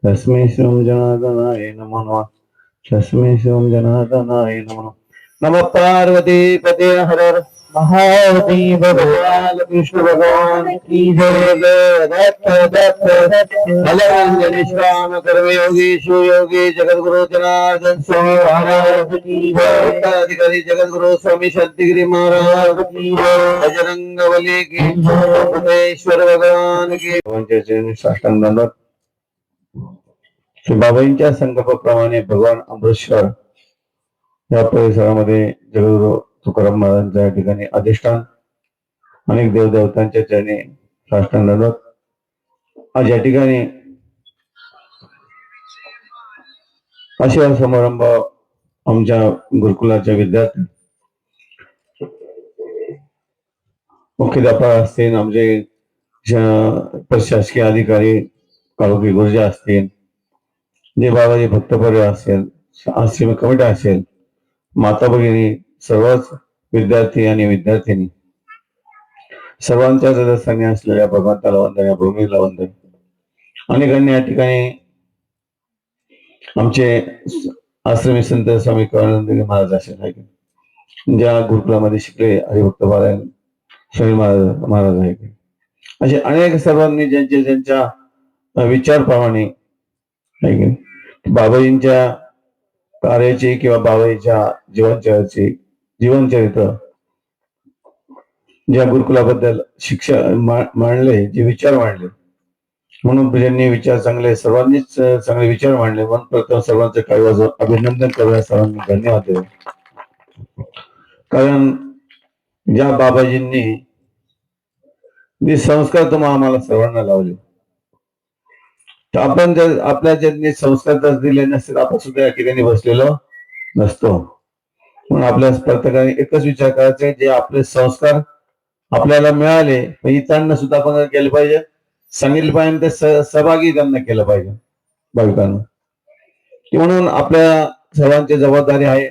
तस्मै श्रीं जनार्दनाय नमो नमः. तस्मै श्रीं जनार्दनाय नमो नमः. नमः पार्वती पते हर हर महादेव. भगवान कृष्ण भगवान की जय. दत्त दत्त निष्काम कर्म योगीशु योगी जगद्गुरु जनार्दन स्वामी महाराज की जय. अधिकारी जगद्गुरु स्वामी शांतिगिरी महाराज की जय. बजरंग बली की जय. भगवान की साष्टांग दंडवत. बाबांच्या संकल्पाप्रमाणे भगवान अमृतसर या परिसरामध्ये जगद्गुरु तुकाराम महाराजांच्या या ठिकाणी अधिष्ठान अनेक देवदेवतांच्या चरणी साष्टांग दंडवत. आज या ठिकाणी अशा समारंभ आमच्या गुरुकुलाच्या विद्यार्थी मुख्याध्यापक असतील, आमचे प्रशासकीय अधिकारी काळोखी गुरुजी असतील, जे बाबाजी भक्तपर्य असेल, आश्रम कमिटी असेल, माता भगिनी, सर्वच विद्यार्थी आणि विद्यार्थिनी सर्वांच्या सदस्यांनी असलेल्या भगवंताला वंदन, या भूमीला वंदन. अनेकांनी या ठिकाणी आमचे आश्रमी संत स्वामी कळानंद महाराज असे ज्या गुरुकुलामध्ये शिकले, हरिभक्त पारायण स्वामी महाराज आहे, असे अनेक सर्वांनी ज्यांचे ज्यांच्या विचारप्रमाणे बाबाजींच्या कार्याचे किंवा बाबाजीच्या जीवनचरित्र ज्या गुरुकुलाबद्दल शिक्षा मांडले, जे विचार मांडले, म्हणून ज्यांनी विचार चांगले, सर्वांनीच चांगले विचार मांडले, म्हणून प्रथम सर्वांचे काही वाजून अभिनंदन करूया, सर्वांनी धन्यवाद देऊ. कारण ज्या बाबाजींनी जे संस्कार तुम्हाला आम्हाला सर्वांना लावले, तर आपण जर आपल्या ज्यांनी संस्कार दिले नसतील, आपण सुद्धा या ठिकाणी बसलेलो नसतो. म्हणून आपल्या प्रत्येकाने एकच विचार करायचा, जे आपले संस्कार आपल्याला मिळाले, इतरांना सुद्धा आपण केलं पाहिजे, सांगितलं पाहिजे, ते सहभागी त्यांना केलं पाहिजे भाविकांना. म्हणून आपल्या सर्वांची जबाबदारी आहे.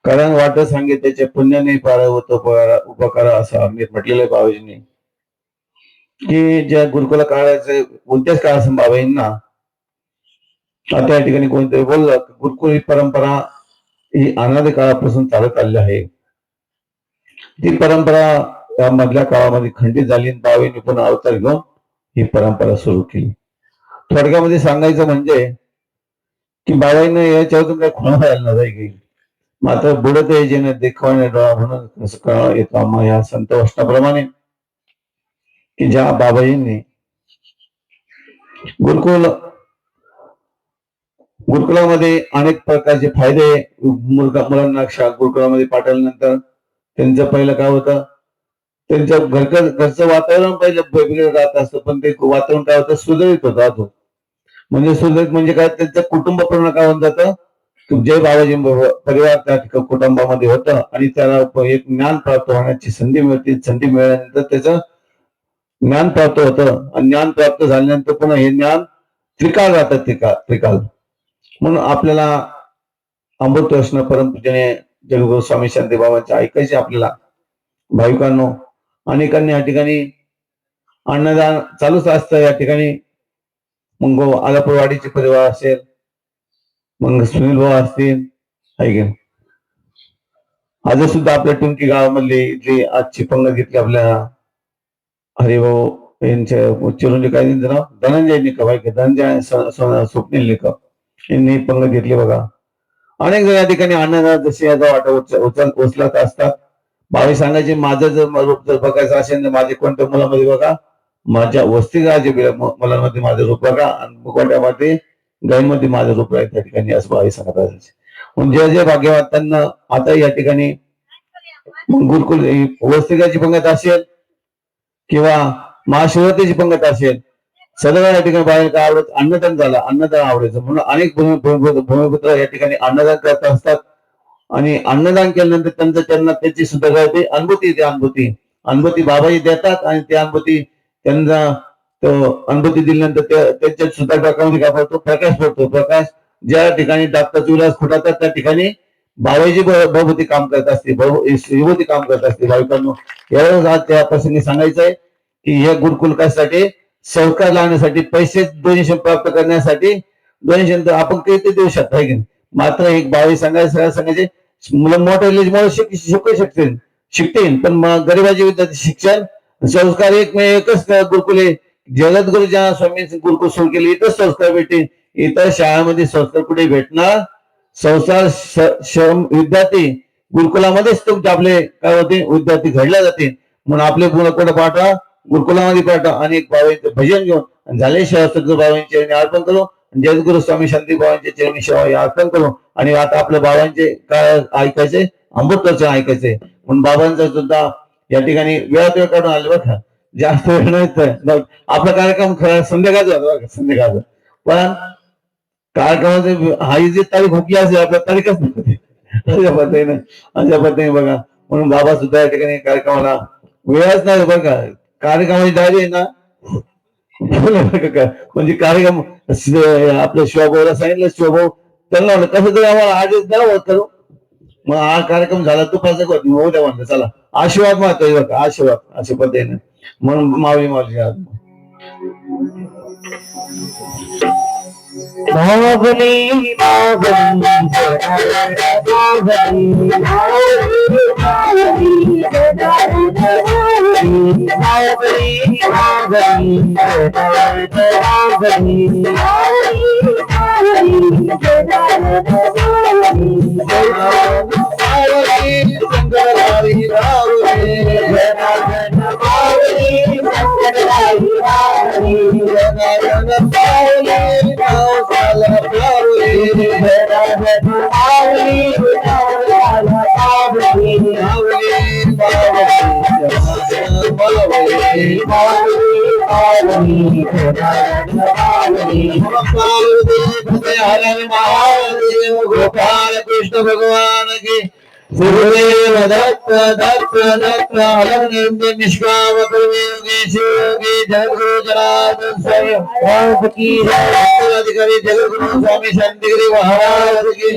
कारण वाट सांगित त्याचे पुण्य नाही पार होतो उपकार, असं म्हटलेलं आहे बाबाजींनी, की ज्या गुरुकुला काळाचे कोणत्याच काळात बाबाजींना आता या ठिकाणी कोणतरी बोललं, गुरुकुल ही परंपरा ही अनादी काळापासून चालत आलेली आहे. ती परंपरा या मधल्या काळामध्ये खंडित झाली, बाबाजींनी पुन्हा अवतार घेऊन ही परंपरा सुरू केली. थोडक्यामध्ये सांगायचं म्हणजे की बाबाजींना याच्यावरून काही खुणा व्हायला नाही की मात्र बुडत यायचे देखावाने डोळा म्हणून असं येतो या संत वचनाप्रमाणे, की ज्या बाबाजींनी गुरुकुलामध्ये अनेक प्रकारचे फायदे मुलांना गुरुकुलामध्ये पाठवल्यानंतर त्यांचं पहिलं काय होतं, त्यांचं घरचं वातावरण पहिलं वेगळं राहत असतं, पण ते वातावरण काय होतं, सुधारित होतं. म्हणजे सुधारित म्हणजे काय, त्यांचं कुटुंब पूर्ण काय होऊन जातं, जय बाबाजी परिवार त्या कुटुंबामध्ये होतं आणि त्याला एक ज्ञान प्राप्त होण्याची संधी मिळते. संधी मिळाल्यानंतर त्याचं ज्ञान प्राप्त होतं आणि ज्ञान प्राप्त झाल्यानंतर पुन्हा हे ज्ञान त्रिकाल राहतं, त्रिकाल. म्हणून आपल्याला अमृत वचन परमपूजने जगद्गुरु स्वामी शांती बाबांचे ऐकायचे आपल्याला भाविकांनो. अनेकांनी या ठिकाणी अन्नदान चालूच असतं या ठिकाणी. मग आलापूरवाडीचे परिवार असेल, मग सुनील भाऊ असतील, आज सुद्धा आपल्या टुंकी गावामधली जी आजची पंगत घेतली आपल्या हरिभाऊ यांच्या चिरंजी काय नाव धनंजय निकम, धनंजय स्वप्नील निकम यांनी पंगत घेतली बघा. अनेक जण या ठिकाणी अन्नदान जसे याचा वाटा उचलत असतात. बावी सांगायचे, माझं जर रूप जर बघायचं असेल तर माझे कोणत्या मुलामध्ये बघा, माझ्या वस्तीगाच्या मुलांमध्ये माझं रूप बघा, आणि मुकोट्यामध्ये गायीमध्ये माझं रूप आहे त्या ठिकाणी, असं बावी सांगत असायचे. म्हणजे जे भाग्यवान आता या ठिकाणी गुरुकुल वस्तिकाची पंगत असेल किंवा महाशिवरात्रीची पंगत असेल, सगळं या ठिकाणी बाहेर काय आवडत, अन्नदान झालं, अन्नदान आवडायचं म्हणून अनेक भूमिपुत्र या ठिकाणी अन्नदान करत असतात. आणि अन्नदान केल्यानंतर त्यांना त्याची सुद्धा काय होते, अनुभूती बाबाजी देतात आणि ती अनुभूती त्यांना अनुभूती दिल्यानंतर त्यांच्या सुद्धा डोक्यामध्ये काय पडतो, प्रकाश पडतो. प्रकाश ज्या ठिकाणी डॉक्टरचे विलास फुटतात त्या ठिकाणी बाबाजी भगवती काम करत असते, विभूती काम करत असते. भाविकांनो, एवढंच आज त्या प्रसंगी सांगायचं आहे की हे गुरुकुल कशासाठी, संस्कार लावण्यासाठी पैसे डोनेशन प्राप्त करण्यासाठी डोनेशन आपण किती देऊ शकतो आहे की मात्र एक बावी सांगायचे मुलं मोठ्या शिकू शिकतील पण गरिबाचे विद्यार्थी शिक्षण संस्कार एकच गुरुकुले जगद्गुरु ज्या स्वामी गुरुकुल सुरू केले इथंच संस्कार भेटतील इतर शाळांमध्ये संस्कार कुठे भेटणार संस्कार विद्यार्थी गुरुकुलामध्येच तो आपले काय होते विद्यार्थी घडल्या जातील म्हणून आपले मुलं कुठे पाठवा गुरुकुलामध्ये पाठवा आणि एक बाबांचे भजन घेऊन झाले शास्त्र बाबांचे चरणी अर्पण करू जगद्गुरु स्वामी शांती बाबांचे चरणी सेवा अर्पण करू आणि आता आपल्या बाबांचे काय ऐकायचे अमृत ऐकायचे म्हणून बाबांचा सुद्धा या ठिकाणी वेळात वेळ काढून आले बघा जास्त वेळ नाही आपला कार्यक्रम खरा संध्याकाळचा संध्याकाळचा पण कार्यक्रमाची हा जी तारीख हुकली असेल आपल्या तारीखच नव्हती अशा पद्धतीने बघा म्हणून बाबा सुद्धा या ठिकाणी कार्यक्रमाला वेळच नाही बघा कार्यक्रमाची डायरी आहे ना म्हणजे कार्यक्रम आपल्या शिवभाऊला सांगितलं शिवभाऊ त्यांना म्हणलं कसं तरी आम्हाला आजच द्यावं करू मग हा कार्यक्रम झाला तू कसं होत होऊ द्या म्हणलं चला आशीर्वाद मागतोय बघा आशीर्वाद अशा पद्धतीने म्हणून मावळी मावली गोपाल कृष्ण भगवान की गुरुदेव दत्त दत्त दत्त अलग निष्काम योगी जगद्गुरु जनार्दन स्वामी की अधिकारी जगद्गुरु स्वामी शांतिगिरी महाराज की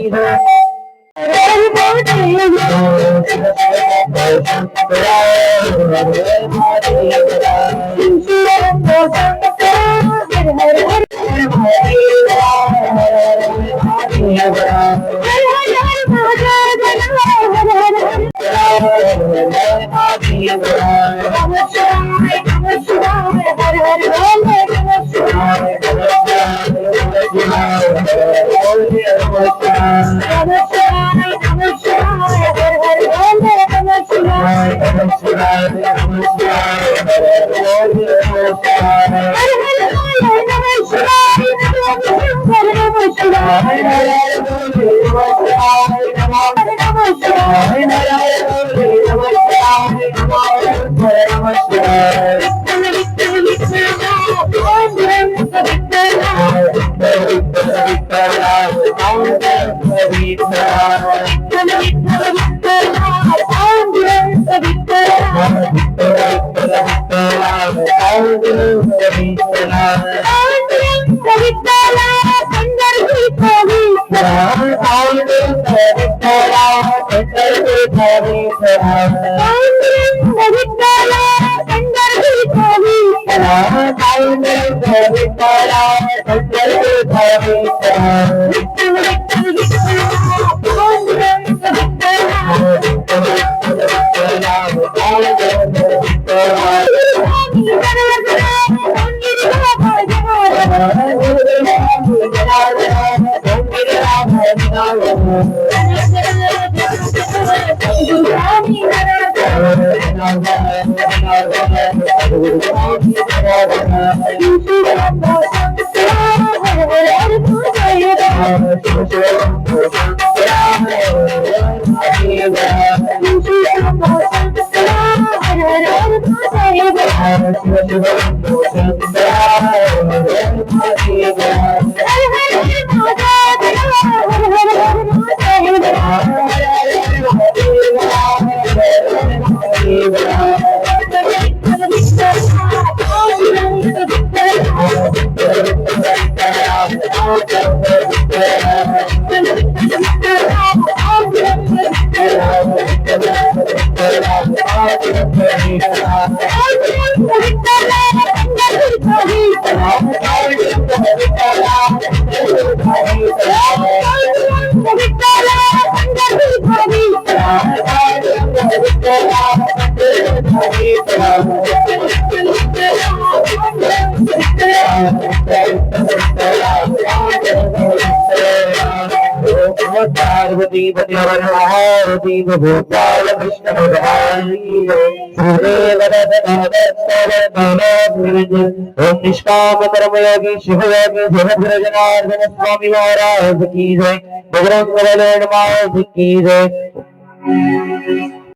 Thank you. पार्वती पति महारती गोपाल कृष्ण भगवान की जय। श्रीदेव ओम निष्काम कर्मयोगी शिवयोगी जगद्गुरु जनार्दन स्वामी महाराज की जय। बजरंग बली महाराज की जय।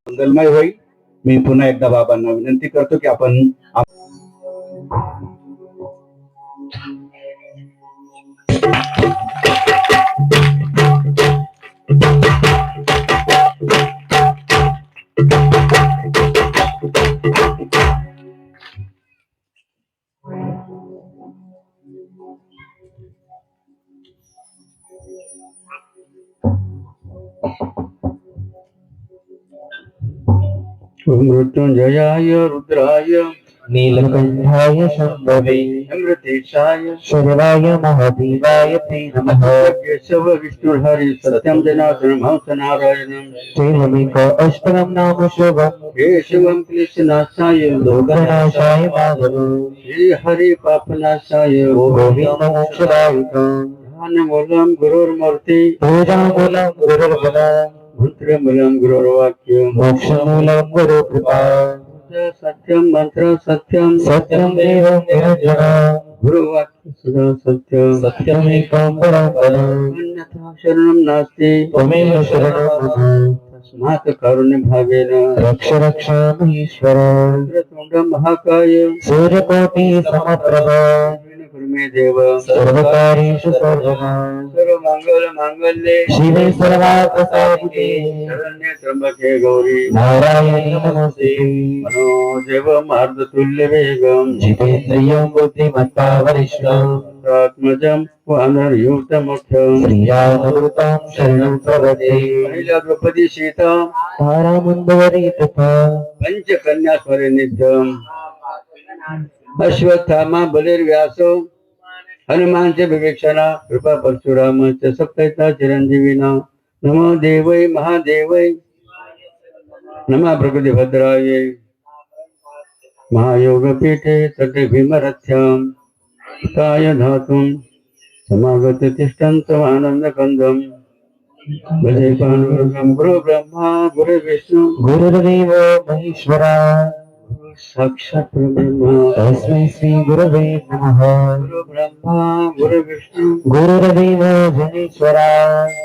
मंगलमय होईल. मी पुन्हा एकदा बाबांना विनंती करतो की आपण मृत्युंजयाय रुद्राय नीलकंठाय शंभवे अमृतेशाय शर्वाय महादेवाय ते नमः। केशव विष्णुहरि सत्यं जनार्दन हंस नारायणं श्रीललित अष्टकं नाम शुभं केशवं क्लेशनाशाय लोकनाशाय माधवं श्री हरि पापनाशाय गोविंद मोक्षदायकं ध्यानमूलं गुरुर्मूर्ति पूजामूलं गुरुर्बलं मंत्रमूलं गुरुर्वाक्यं मोक्षमूलं गुरुकृपा सत्यं मंत्र सत्यं सत्यं देवं निरञ्जनं गुरुवाक्य सदा सत्यं सत्यमेकं परं पदम् अन्यथा शरणं नास्ति त्वमेव शरणं मम तस्मात् कारुण्यभावेन रक्ष रक्ष महेश्वर वक्रतुण्ड महाकाय सूर्यकोटि समप्रभ कुरु मे देव सर्वकार्येषु सर्वदा सर्वमंगल मांगल्ये शिवे सर्वार्थसाधिके शरण्ये त्र्यंबके गौरी नारायणी नमस्ते मनोदेव मार्गतुल्य वेगं जितेन्द्रियं बुद्धिमत्ता वरिष्ठं आत्मजं वानरयुक्तमुख्यं श्रीरामदूतं शरणं प्रपद्ये महिला द्रौपदी सीता तारामण्डवरी तथा पंचकन्या स्वरे नित्यम् अश्वत्थामा बलिर्व्यासो हनुमान च विवेक्षणा कृपा परशुराम च सप्तैता चिरंजीविना नमो देवै महादेवै नमः प्रकृति भद्राय महायोग पीठे तटे भीमरथ्यां काय धातुं समागत तिष्ठन्तं आनंद कंदं भजे पांडुरंगं गुरु ब्रह्मा गुरु विष्णु गुरुर्देव महेश्वरा साक्षात् परब्रह्म तस्मै श्री गुरवे नमः गुरु ब्रह्मा गुरु विष्णु गुरुर्देव महेश्वरा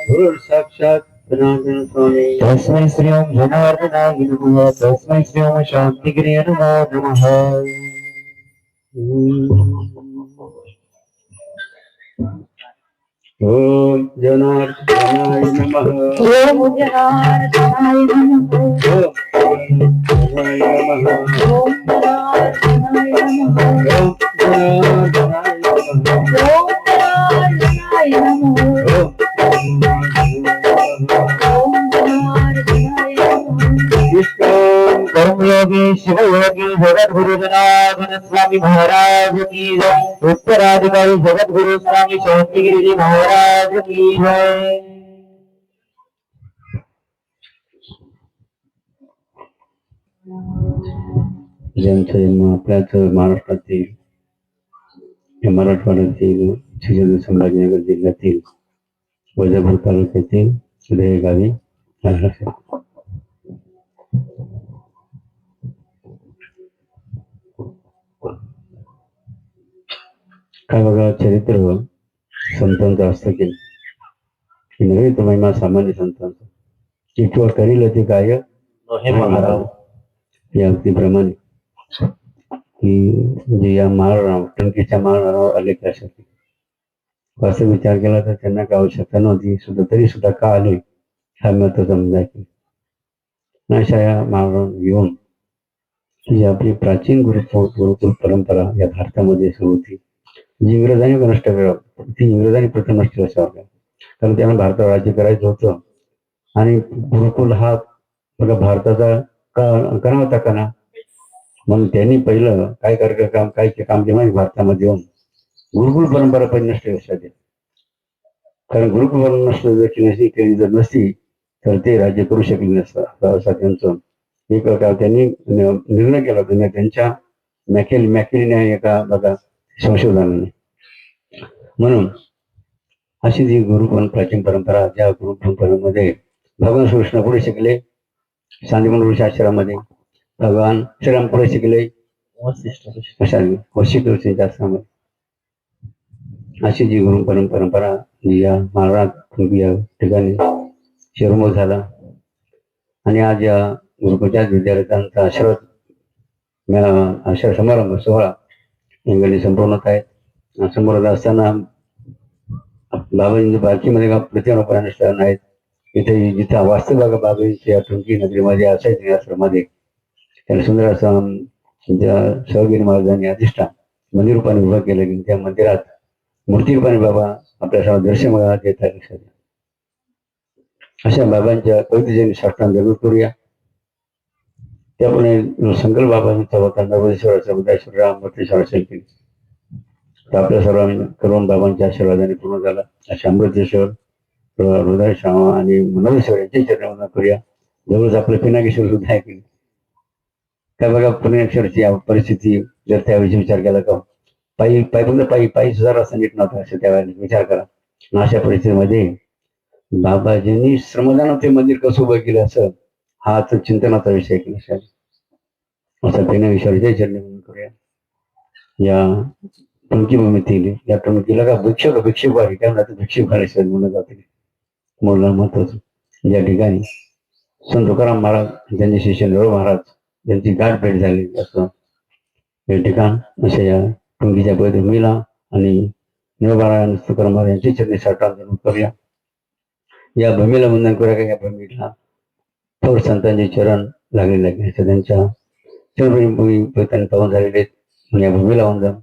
गुरु साक्षात् जनार्दन स्वामी तस्मै श्री ओम जनार्दनाय नमः तस्मै श्री ओम शांतिगिरे नमः ओम जनार्दनाय नमः ओम जनार्दनाय नमः ओम जनार्दनाय नमः ओम जनार्दनाय नमः ओम जनार्दनाय नमः ओम जनार्दनाय नमः ओम जनार्दनाय नमः विष्णु कर्मयोगी शिवयोगी जगद्गुरु जनार्दन स्वामी महाराज की जय। उत्तराधिकारी जगद्गुरु स्वामी शांतिगिरी जी महाराज की जय। ज्यांचा जन्म आपल्याच महाराष्ट्रातील या मराठवाड्यातील छत्रपती संभाजीनगर जिल्ह्यातील वैजापूर तालुक्यातील सुधे गावी झाला असेल. काय बघा चरित्र संतांचं असतं की नव्हे तो महिमा सामान्य संतांचा इतकं करील ते काय या अगदीप्रमाणे की जे या माळ टंकीच्या माळावर आले त्यासाठी असं विचार केला तर त्यांना काय आवश्यकता नव्हती सुद्धा तरी सुद्धा का आले हा महत्वाचा मुद्दा आहे. अशा या माळावर घेऊन जी आपली प्राचीन गुरुकुल परंपरा या भारतामध्ये सुरू होती जी इंग्रजांनी नष्ट केलं ती इंग्रजांनी प्रथम नष्ट केलं कारण त्यांना भारतावर राज्य करायचं होतं आणि गुरुकुल हा बघा भारताचा कणा होता कणा म्हणून त्यांनी पहिलं काय काम केलं माहिती भारतामध्ये येऊन गुरुकुल परंपरा पहिली नष्ट केली कारण गुरुकुल परंपरा नष्ट केली जर नसती तर ते राज्य करू शकले नसतं असं त्यांचं एक त्यांनी निर्णय केला होता त्यांच्या मॅकेलिने एका बघा संशोधनाने म्हणून अशी जी गुरुपण प्राचीन परंपरा, ज्या गुरु परंपरेमध्ये भगवान श्रीकृष्ण पुढे शिकले, सांदीपन ऋषी आश्रमामध्ये भगवान श्रीराम पुढे शिकले, वशिष्ठ ऋषीच्या आश्रमामध्ये. अशी जी गुरु परंपरा जी या महाराज या ठिकाणी शिरमोड झाला. आणि आज या गुरुकुलच्या विद्यार्थ्यांचा आशीर्वाद समारंभ सोहळा इंग्रजी संपूर्ण होत आहे. संपूर्ण असताना बाबांची बारकीमध्ये प्रतिमानुष्ठान आहेत. इथे जिथं वास्तव बघा बाबांच्या टुंकी नगरीमध्ये असायचे आश्रमामध्ये त्याला सुंदर असं सहगिरी महाराजांनी अधिष्ठान मंदिर रूपाने उभं केलं की त्या मंदिरात मूर्ती रूपाने बाबा आपल्यासमोर दर्शन देत आहेत. अशा बाबांच्या कवितेचे साष्टांग जरूर करूया. त्यामुळे संकल्प बाबांचा होता नर्मदेश्वराचा उदयश्वर रामतेश्वर असेल की तर आपल्या सर्वांनी करून बाबांच्या आशीर्वादाने पूर्ण झाला. अशा अमृतेश्वर हृदय श्रावण आणि मनोदेश्वर यांच्या चरणवंदना करूया. जवळच आपलं पिनाकेश्वर सुद्धा आहे की काय बघा पुण्याक्षरची परिस्थिती जर त्यावेळी विचार केला का पायी सुद्धा रस्ता नीट नव्हता असं त्यावेळेला विचार करा. अशा परिस्थितीमध्ये बाबाजींनी श्रमदान ते मंदिर कसं उभं केलं असं हा चिंतनाचा विषय केला. असा पिनाकेश्वरच्या चरणवंदन करूया. या टुंकी भूमीतील या टुंकीला का भिक्षक वारी काय म्हणतात भिक्षक वारी म्हणलं जाते मोडला महत्वाचं. ज्या ठिकाणी संत तुकाराम महाराज त्यांचे शिष्य नरो महाराज यांची गाठ भेट झाली असं हे ठिकाण. अशा या टुंकीच्या भूमीला आणि नरोबारायण तुकाराम महाराज यांची चरणी साष्टांग करूया. या भूमीला वंदन करूया का या भूमीला थोर संतांचे चरण लागलेले आहे. त्यांच्या चरणभूमी पावन झालेले आहेत. या भूमीला वंदन.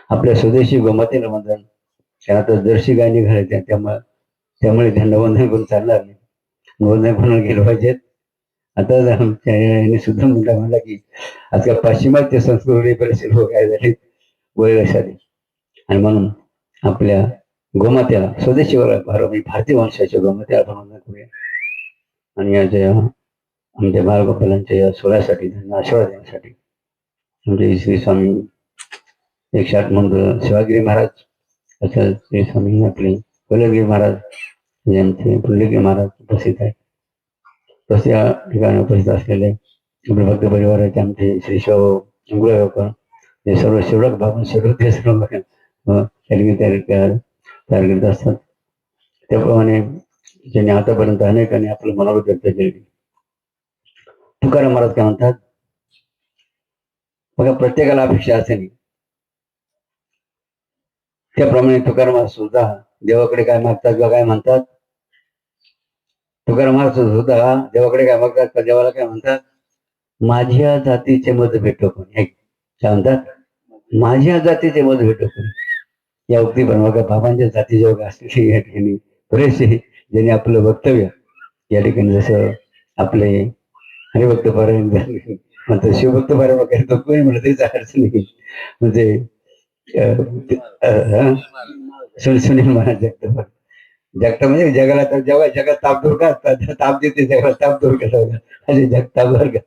आपल्या स्वदेशी गोमातेला वंदन. त्यांना तर जर्सी गाय निघाले त्यामुळे त्यांना वंदन करून चालणार नाही. वंदन कोणाला गेलं पाहिजेत. आता आमच्या यांनी सुद्धा म्हणला की आजकाल पाश्चिमात्य संस्कृती बरेचसे लोक काय झाले वैशाली आणि म्हणून आपल्या गोमात्याला स्वदेशीवर भारतीय वंशाच्या गोमात्याला आपण वंदन करूया. आणि याच्या आमच्या बाळगोपालांच्या या सोहळ्यासाठी त्यांना आशीर्वाद देण्यासाठी म्हणजे श्री स्वामी 108 म्हणून शिवागिरी महाराज असं श्री स्वामी आपले कोलगिरी महाराज यांचे पुंडलिकी महाराज उपस्थित आहेत. तसे या ठिकाणी उपस्थित असलेले आपले भक्त परिवाराचे आमचे श्री शिव अंगुळकर हे सर्व शिवडक बाबा शिवडक सर्व तयार करीत असतात. त्याप्रमाणे ज्यांनी आतापर्यंत अनेकांनी आपलं मनोगत व्यक्त केले. तुकाराम महाराज काय म्हणतात बघा प्रत्येकाला अपेक्षा असते नाही. त्याप्रमाणे तुकाराम महाराज सुद्धा देवाकडे काय मागतात किंवा काय म्हणतात. तुकाराम महाराज सुद्धा देवाकडे काय मागतात का देवाला काय म्हणतात माझ्या जातीचे मत भेटो कोणी. काय म्हणतात माझ्या जातीचे मत भेटो कोणी. या उक्ती पण बघा बाबांच्या जाती जेव्हा असलेली या ठिकाणी बरेचसे ज्यांनी आपलं वक्तव्य या ठिकाणी जसं आपले हरिभक्त पारायण म्हणतात शिवभक्त पारायण वगैरे तो कोणी म्हणत तरी अडचण नाही. म्हणजे सुनील महाराज जगताप म्हणजे जगाला तर जेव्हा जगात ताप दूर का ताप देते जगाला ताप दूर कसा असे जगताप बर का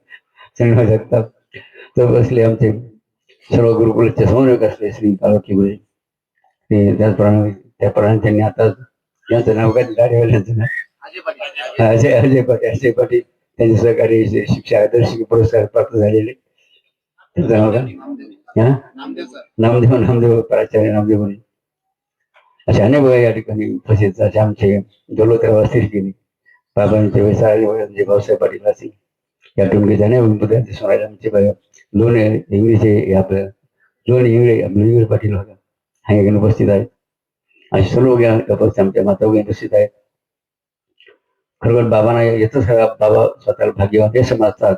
सुनील जगताप तो बसले आमचे सर्व गुरुकुलाचे समन्वयक असले श्री काळोखी गुरुजी ते त्याप्रमाणे त्यांनी आता यांचं नाव काय गाडीवाल्यांचं नाव अजय पाटील त्यांचे सहकारी शिक्षा आदर्श पुरस्कार प्राप्त झालेले त्यांचं नाव काय नामदेव प्राचार्य नामदेव गुरुजी अशा अनेक या ठिकाणी उपस्थित आमचे दौलतराव असतील की बाबांचे वैसाळे भाऊसाहेब पाटील असतील या टुंगीचे अनेक विद्यार्थी सोडायला आमचे लोण इंग्लिशचे आपलं लोण इंगळे पाटील होता हा ठिकाणी उपस्थित आहेत. असे सर्व आमच्या माता वगैरे उपस्थित आहेत. खरोखर बाबांना येतच बाबा स्वतःला भाग्यवान हे समजतात.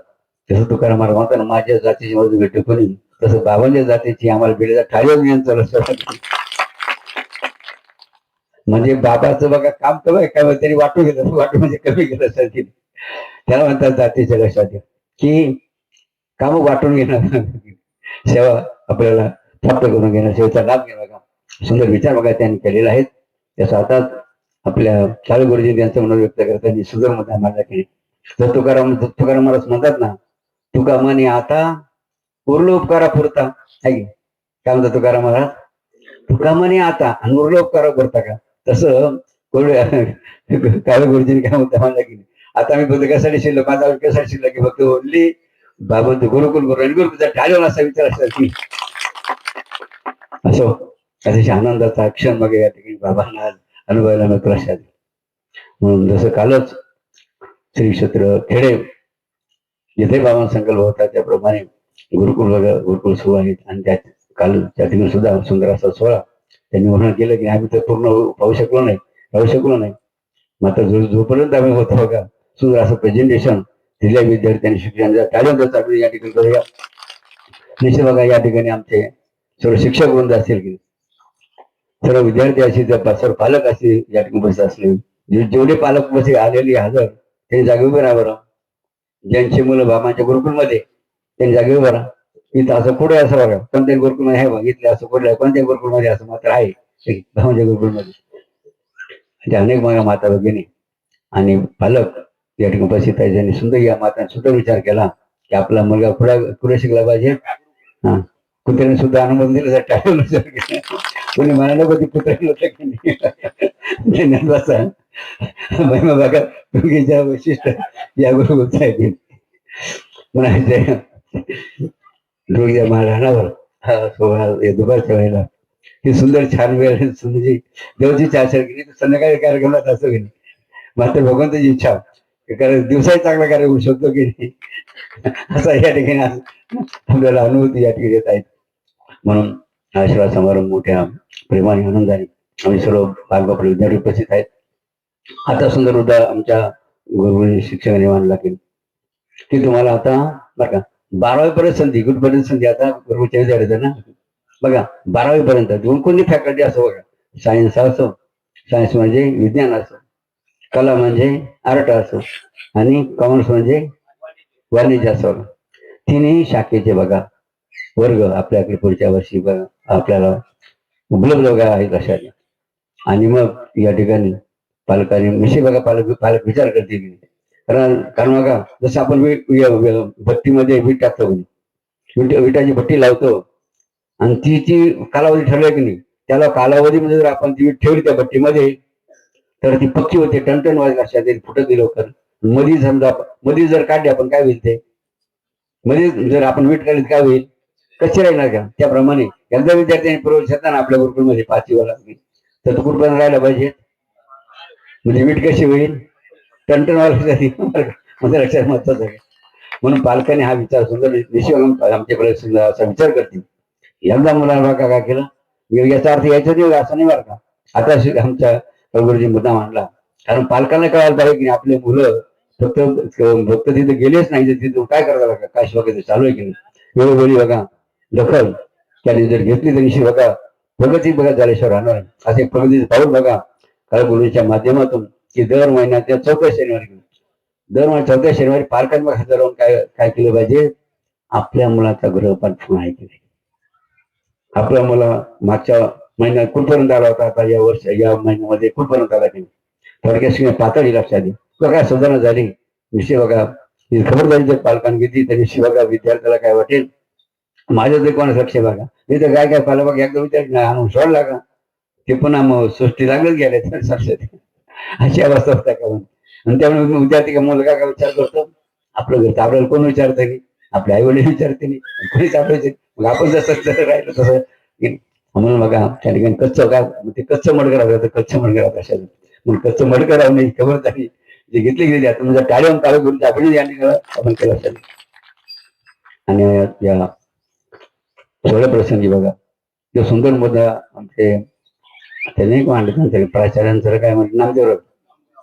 तसं तुकाराम महाराज म्हणतात माझ्या जातीची मदत भेटू कोणी तसं बाबांच्या जातीची आम्हाला भेटायचा ठाळीवर नियंत्रण असतं. म्हणजे बाबाचं बघा काम तर काय तरी वाटू म्हणजे कमी गेलं असेल त्याला म्हणतात जातीच्या लक्षात की काम वाटून घेणं सेवा आपल्याला प्राप्त करून घेणं सेवेचा लाभ घेणं का सुंदर विचार बघा त्यांनी केलेला आहेत. त्याचा आता आपल्या चालू गुरुजी त्यांचं म्हणून व्यक्त करताना सुंदर मत मांडला की तर तुकाराम महाराज म्हणतात ना तुका म्हणे आता उरलो उपकारा पुरता आहे काय म्हणतात तुकाराम महाराज तुका म्हणे आता आणि उरलो उपकारा पुरता का तसं काळे गुरुजींनी काय म्हणता म्हणलं की नाही, आता मी फक्त कशासाठी शिल्लक माझा कशासाठी शिल्लक की फक्त ओनली बाबा गुरुकुल गुरु आणि गुरुकुलचा टाळून असा विचार असतात की असो अतिशय आनंदाचा क्षण मग या ठिकाणी बाबांना आज अनुभवायला मिळतो लक्षात. म्हणून जसं कालच श्री क्षेत्र खेडे जिथे बाबांचा संकल्प होता त्याप्रमाणे गुरुकुल सुरू आहेत आणि त्यात काल त्या ठिकाणी सुद्धा सुंदर असा सोहळा त्यांनी वर्णन केलं की आम्ही तर पूर्ण पाहू शकलो नाही राहू शकलो नाही. मात्र जोपर्यंत आम्ही होतो बघा सुंदर असं प्रेझेंटेशन दिल्या विद्यार्थ्यांनी शिक्षकांच्या टाळ्यांचा चाकरी या ठिकाणी करूया. निश्चित बघा या ठिकाणी आमचे सर्व शिक्षक वृंद असतील की सर्व विद्यार्थी असतील सर्व पालक असतील या ठिकाणी बसत असले जेवढे पालक बसे आलेले हजर त्यांनी जागे उभे राहा बरं. ज्यांची मुलं बाबांच्या गुरुकुलमध्ये त्यांनी जागे उभे राहा. इथं असं कुठे असं बघा कोणत्याही गुरुकुलमध्ये आहे बघा इथले असं कुठल्या कोणत्याही गुरुकुलमध्ये असं मात्र आहे बाबांच्या गुरुकुलमध्ये अनेक माझ्या माता भगिनी आणि पालक या ठिकाणी उपस्थित आहे ज्यांनी सुंदर या माताने सुद्धा विचार केला की आपला मुलगा पुढे शिकला पाहिजे. हा कुत्र्याने सुद्धा अनुमोदन दिलं टाळून विचार केला कोणी म्हणाला कधी कुत्र्याने होतं की नाही धन्यवाद महिमा बघा मुलगीच्या वैशिष्ट्य या गुरुकुलचं आहे म्हणायचं ढोळीच्या महाराणावर हा सोहळा दुपारच्या वेळेला ही सुंदर छान वेळ सुंदरची देवाची चाचर केली तर संध्याकाळी कार्यक्रमात असं की नाही. मात्र भगवंताची इच्छा कारण दिवसाही चांगला कार्य होऊ शकतो की नाही असा या ठिकाणी आपल्याला अनुभूती या ठिकाणी येत आहेत. म्हणून आशीर्वाद समारंभ मोठ्या प्रेमाने आनंदाने आम्ही सर्व बालबापडे विद्यार्थी उपस्थित आहेत. आता सुंदर उद्या आमच्या गुरु शिक्षकांनी मानला की तुम्हाला आता बरं का 12वी पर्यंत संधी कुठपर्यंत संधी आता गुरुच्या विद्यार्थी ना बघा 12वी पर्यंत कोणती फॅकल्टी असो बघा सायन्स असो सायन्स म्हणजे विज्ञान असो कला म्हणजे आर्ट असो आणि कॉमर्स म्हणजे वाणिज्य असो तिन्ही शाखेचे बघा वर्ग आपल्याकडे पुढच्या वर्षी बघा आपल्याला उपलब्ध बघा आहेत अशा. आणि मग या ठिकाणी पालकांनी निश्चित बघा पालक विचार करतील कारण बघा जसं आपण भट्टीमध्ये वीट टाकतो विटाची भट्टी लावतो आणि ती कालावधी ठरलाय की नाही त्याला कालावधीमध्ये जर आपण ती वीट ठेवली त्या भट्टीमध्ये तर ती पक्की होते टणटण वाजली लक्षात येईल फुटत गेली लवकर. मध्ये समजा मध्ये जर काढली आपण काय होईल ते मध्ये जर आपण वीट काढली काय होईल कशी राहणार का. त्याप्रमाणे एकदा विद्यार्थ्यांनी प्रवेश घेताना आपल्या गुरुकुलमध्ये 5वी वाला तर तो कुठपर्यंत राहायला पाहिजे म्हणजे वीट कशी होईल टणटण वाजली म्हणजे लक्षात महत्वाचं आहे. म्हणून पालकांनी हा विचार सुंदर निश्चित आमच्याकडे सुद्धा असा विचार करतील. एकदा मुलांना काय केलं याचा अर्थ यायचं नाही असं नाही बरं का. आता आमच्या गुरुजी मुद्दा मांडला कारण पालकांना कळायला पाहिजे की आपले मुलं फक्त तिथे गेलेच नाही तर तिथून काय करायला बघा काय वगैरे चालू आहे की नाही वेळोवेळी बघा दखल त्याने जर घेतली तर निश्चित बघा प्रगती बघा झाल्याशिवाय राहणार असे प्रगतीचे पाऊल बघा काळ गुरुच्या माध्यमातून की दर महिन्यात चौथ्या शनिवारी शनिवारी पालकांनी बघा हजर राहून काय केलं पाहिजे आपल्या मुलाचा गृहपाठ पूर्ण आहे की नाही. आपल्या मुला मागच्या महिन्यात कुठपर्यंत आला होता आता या महिन्यामध्ये कुठपर्यंत आला की नाही थोडक्यात पातळी लक्षात येईल काय सुधारणा झाली निश्चित बघा ही खबरदारी जर पालकांनी घेतली तर निश्चित बघा विद्यार्थ्याला काय वाटेल माझं ते कोणाच लक्ष बघा नाही तर काय पाहिलं बघा एकदा विद्यार्थी आणून सोडला का ते पुन्हा मग सृष्टी लागत गेले अशी अवस्था होता का आणि त्यामुळे विद्यार्थी का मुलगा का विचार करतो आपलं घरचं आपल्याला कोण विचारतं नाही आपले आई वडील विचारते नाही कोणीच आपलं मग आपण जसं राहिलं तसं म्हणून बघा त्या ठिकाणी कच्चं का ते कच्चं मडकं राहतं कच्चं मडकं राहतं अशा मग कच्चं मडकं राहून नाही खबरदारी जे घेतली गेली आता म्हणजे टाळी काळ करून आपण या ठिकाणी आपण केलं असेल. आणि या सोहळ्या प्रसंगी बघा जो सुंदर मुद्दा आमचे त्याने मांडले त्यांच्या प्राचार्यांचं काय म्हणत नामदेव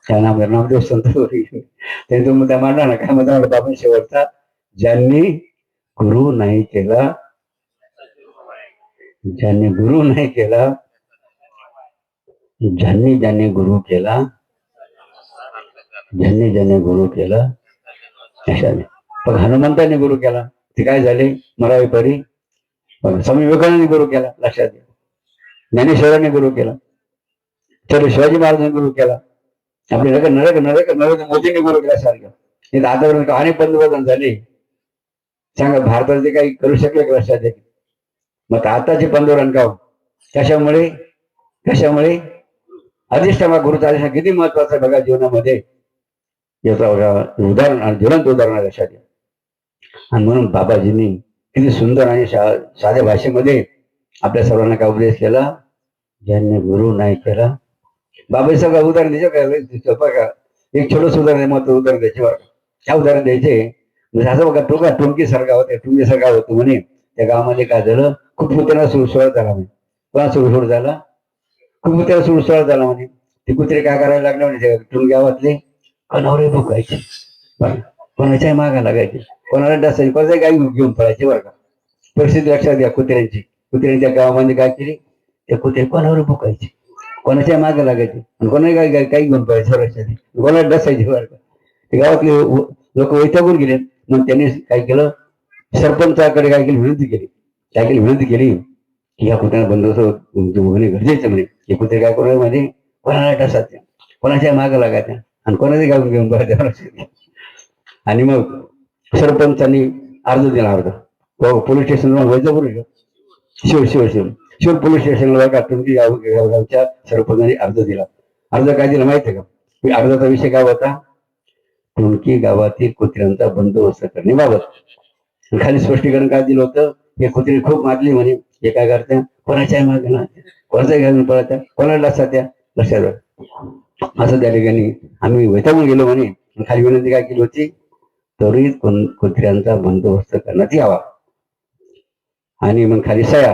त्या नामदेव संत त्यांनी तो मुद्दा मांडला ना काय मुद्दा म्हणतो आपण शेवटचा ज्यांनी गुरु नाही केला ज्यांनी गुरु केला अशाने पण हनुमंताने गुरु केला ते काय झाले मरावी परी स्वामी विवेकानंदांनी गुरु केला लक्षात घ्या. ज्ञानेश्वरांनी गुरु केला तर शिवाजी महाराजांनी गुरु केला आपले नरेंद्र मोदींनी गुरु केला सारखं आतापर्यंत अनेक पंतप्रधान झाले सांगा भारतात ते काही करू शकले का लक्षात घ्या. मग आताचे पंतप्रधान का कशामुळे अधिष्ठान गुरुचा अधिष्ठान किती महत्वाचा आहे बघा जीवनामध्ये, याचा बघा उदाहरण आणि ज्वलंत उदाहरण आहे लक्षात घ्या. आणि म्हणून बाबाजींनी किती सुंदर आणि साध्या भाषेमध्ये आपल्या सर्वांना काय उपदेश केला, ज्यांनी गुरु नाही केला. बाबाजी सगळं उदाहरण द्यायचं का, एक छोटस उदाहरण महत्व उदाहरण द्यायचे बरं. काय उदाहरण द्यायचे म्हणजे असं बघा, टुमकी सारखा होता, टुमकी सारखा होतो म्हणे. त्या गावामध्ये काय झालं, खूप कुत्र्यांना सुळसुळाट झाला म्हणे. कोणा सुळसुळ झाला, खूप कुत्र्याला सुळसुळाट झाला म्हणे. ते कुत्रे काय करायला लागले म्हणे, टुमकी गावातले कणावरे भुकायचे, कोणाच्याही मागा लागायचे, कोणाला डसायचे, कोणाच्याही गाई घेऊन पळायचे बरं का. परिस्थिती लक्षात घ्या कुत्र्यांची. कुत्र्यांच्या गावामध्ये काय केली, ते कुत्रे कोणावर भुकायचे, कोणाच्या मागे लागायचे आणि कोणाही काही घेऊन पळायचे रस्त्याने, कोणाला डसायचे बरं का. ते गावातले लोक वैतागून गेले. मग त्यांनी काय केलं, सरपंचाकडे काय केली, विनंती केली की या कुत्र्यांना बंदोबस्त होणे गरजेचं म्हणे. हे कुत्रे काय करू म्हणजे कोणाला डसायच्या, कोणाच्या मागे लागायच्या आणि कोणाचे गावून घेऊन पळायच्या. आणि मग सरपंचांनी अर्ज दिला, पोलीस स्टेशनला वैजापूर शिव पोलीस स्टेशनला का तुमची गावच्या सरपंचांनी अर्ज दिला. अर्ज काय दिला माहिती आहे का, अर्जाचा विषय काय होता, तुमकी गावातील कुत्र्यांचा बंदोबस्त करण्याबाबत. खाली स्पष्टीकरण काय दिलं होतं, हे कुत्रे खूप मारली म्हणे, हे काय करत्या, कोणाच्याही मागे ना, कोणाच्याही घालून पळत्या, कोणाला लक्षात असं त्या ठिकाणी आम्ही वैतागून गेलो म्हणे. खाली विनंती काय केली होती, त्वरित कुत्र्यांचा बंदोबस्त करण्यात यावा. आणि मग खाली सह्या,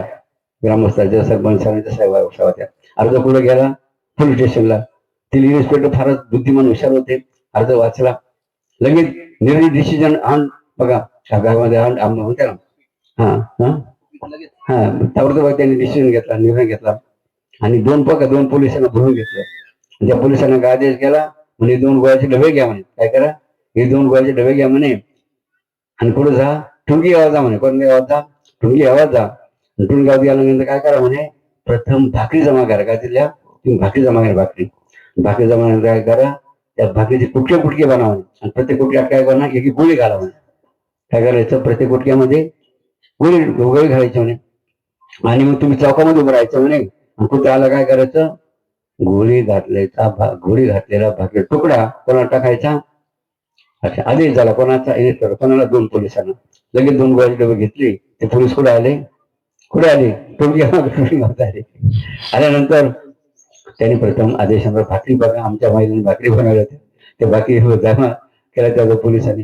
ग्रामस्थांच्या सरपंचांच्या सह्या होत्या. अर्ज पुढे गेला पोलीस स्टेशनला. तिथे इन्स्पेक्टर फारच बुद्धिमान हुशार होते. अर्ज वाचला, लगेच निर्णय डिसिजन आण बघा, गावामध्ये होत्या ना, त्यावर त्यांनी डिसिजन घेतला, निर्णय घेतला. आणि दोन पोलिसांना बोलून घेतलं. त्या पोलिसांना काय आदेश केला म्हणजे 2 गोळ्याचे डबे घ्या म्हणे. काय करा, हे 2 गोळ्याचे डबे घ्या म्हणे आणि पुढे जा, टुंगी गावात जा म्हणे. कोणत्या गावात जा, टुंगी गावात जा. टुंगी गावात गेल्यानंतर काय करा म्हणे, प्रथम भाकरी जमा करा. काय तिथल्या तुम्ही भाकरी जमा करा, भाकरी जमा नंतर काय करा, त्या भाकरीचे कुटके बनवा आणि प्रत्येक कुटक्यात काय करणार, एक गोळी घाला म्हणे. काय करायचं, प्रत्येक कुटक्यामध्ये गोळी घालायची म्हणे. आणि मग तुम्ही चौकामध्ये उभं राहायचं म्हणे. आणि कुत्र्याला काय करायचं, गोळी घातलेला भाकरी तुकडा कोणाला टाकायचा. अच्छा, आदेश झाला कोणाचा, कोणाला, 2 पोलिसांना. लगेच 2 गोळ्याचे डबे घेतले. ते पोलीस कुठे आले, टोळी आले. आल्यानंतर त्यांनी प्रथम आदेशांवर भाकरी बघा, आमच्या महिलांनी भाकरी बनवल्या होत्या, त्या भाकरी जमा केला त्या पोलिसांनी.